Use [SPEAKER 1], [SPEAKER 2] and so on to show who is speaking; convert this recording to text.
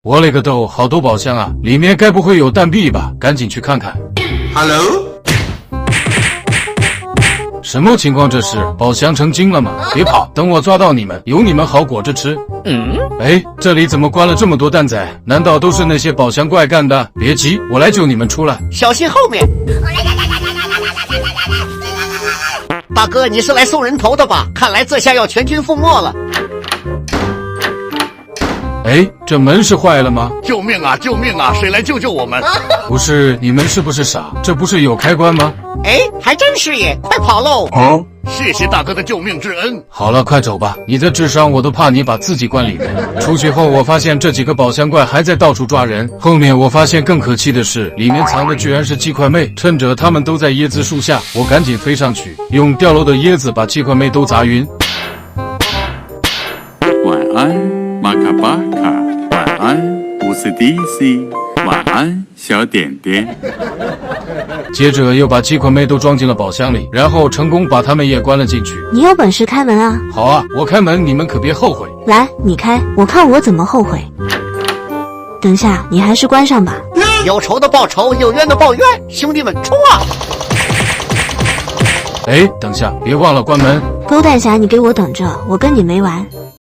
[SPEAKER 1] 我勒个豆，好多宝箱啊！里面该不会有弹币吧？赶紧去看看。
[SPEAKER 2] Hello？
[SPEAKER 1] 什么情况？这是宝箱成精了吗？别跑，等我抓到你们，有你们好果子吃。哎，这里怎么关了这么多蛋仔？难道都是那些宝箱怪干的？别急，我来救你们出来。
[SPEAKER 3] 小心后面！大哥，你是来送人头的吧？看来这下要全军覆没了。
[SPEAKER 1] 哎，这门是坏了吗？
[SPEAKER 4] 救命啊！救命啊！谁来救救我们？
[SPEAKER 1] 不是，你们是不是傻？这不是有开关吗？
[SPEAKER 3] 哎，还真是耶！快跑喽！
[SPEAKER 4] 谢谢大哥的救命之恩。
[SPEAKER 1] 好了，快走吧！你的智商我都怕你把自己关里面。出去后，我发现这几个宝箱怪还在到处抓人。后面我发现更可气的是，里面藏的居然是鸡块妹。趁着他们都在椰子树下，我赶紧飞上去，用掉落的椰子把鸡块妹都砸晕。
[SPEAKER 5] 晚安，马卡巴卡。晚安，不是 DC。晚安，小点点。
[SPEAKER 1] 接着又把鸡块妹都装进了宝箱里，然后成功把他们也关了进去。
[SPEAKER 6] 你有本事开门啊！
[SPEAKER 1] 好啊，我开门，你们可别后悔。
[SPEAKER 6] 来，你开，我看我怎么后悔。等下，你还是关上吧。
[SPEAKER 3] 有仇的报仇，有冤的报冤，兄弟们冲啊！
[SPEAKER 1] 哎，等下，别忘了关门。
[SPEAKER 6] 勾蛋侠，你给我等着，我跟你没完。